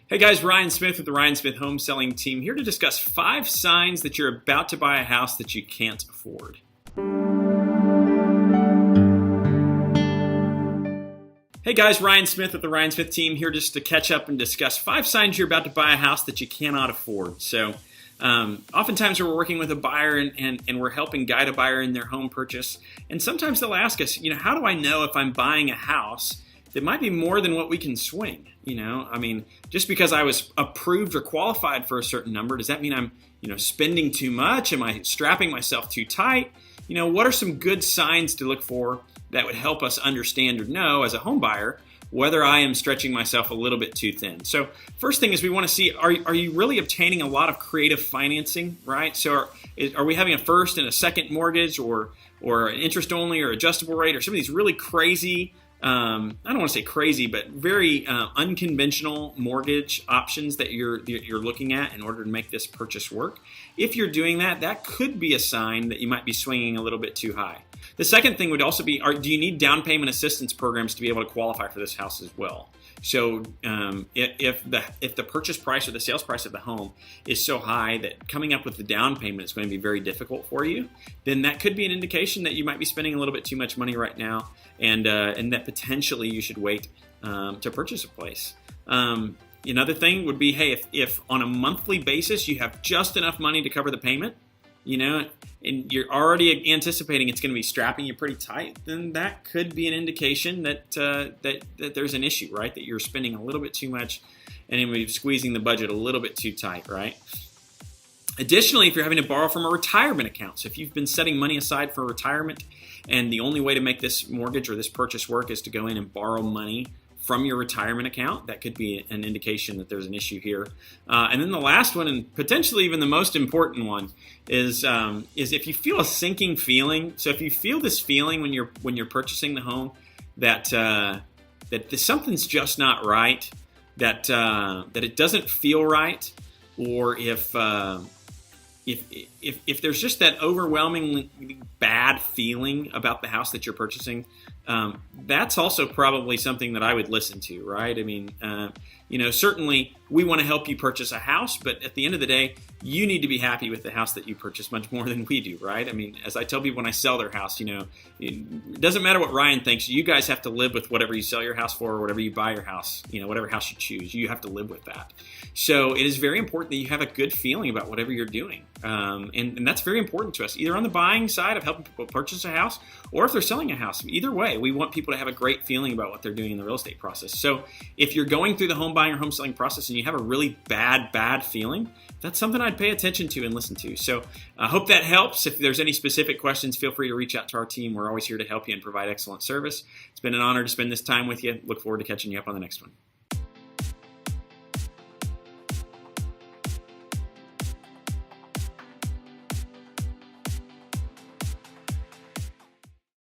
Hey guys, Ryan Smith with the Ryan Smith Home Selling Team here to discuss 5 signs that you're about to buy a house that you can't afford. Hey guys, Ryan Smith with the Ryan Smith Team here just to catch up and discuss 5 signs you're about to buy a house that you cannot afford. So oftentimes we're working with a buyer and we're helping guide a buyer in their home purchase. And sometimes they'll ask us, how do I know if I'm buying a house that might be more than what we can swing? Just because I was approved or qualified for a certain number, does that mean I'm, spending too much? Am I strapping myself too tight? What are some good signs to look for that would help us understand or know as a home buyer whether I am stretching myself a little bit too thin? So first thing is we want to see, are you really obtaining a lot of creative financing, right? So are we having a first and a second mortgage or an interest only or adjustable rate or some of these really crazy, I don't want to say crazy, but very unconventional mortgage options that you're looking at in order to make this purchase work? If you're doing that, that could be a sign that you might be swinging a little bit too high. The second thing would also be, do you need down payment assistance programs to be able to qualify for this house as well? So if the purchase price or the sales price of the home is so high that coming up with the down payment is going to be very difficult for you, then that could be an indication that you might be spending a little bit too much money right now, and that potentially you should wait to purchase a place. Another thing would be, hey, if on a monthly basis you have just enough money to cover the payment, and you're already anticipating it's going to be strapping you pretty tight, then that could be an indication that there's an issue, right? That you're spending a little bit too much and then squeezing the budget a little bit too tight, right? Additionally, if you're having to borrow from a retirement account, so if you've been setting money aside for retirement and the only way to make this mortgage or this purchase work is to go in and borrow money from your retirement account, that could be an indication that there's an issue here. And then the last one, and potentially even the most important one, is if you feel a sinking feeling. So if you feel this feeling when you're purchasing the home that something's just not right, that it doesn't feel right, or if there's just that overwhelmingly bad feeling about the house that you're purchasing, that's also probably something that I would listen to, right? Certainly we want to help you purchase a house, but at the end of the day, you need to be happy with the house that you purchase much more than we do, right? As I tell people when I sell their house, it doesn't matter what Ryan thinks. You guys have to live with whatever you sell your house for or whatever you buy your house, whatever house you choose, you have to live with that. So it is very important that you have a good feeling about whatever you're doing. And that's very important to us, either on the buying side of helping people purchase a house or if they're selling a house. Either way, we want people to have a great feeling about what they're doing in the real estate process. So if you're going through the home buying or home selling process and you have a really bad feeling, that's something I'd pay attention to and listen to. So I hope that helps. If there's any specific questions, feel free to reach out to our team. We're always here to help you and provide excellent service. It's been an honor to spend this time with you. Look forward to catching you up on the next one.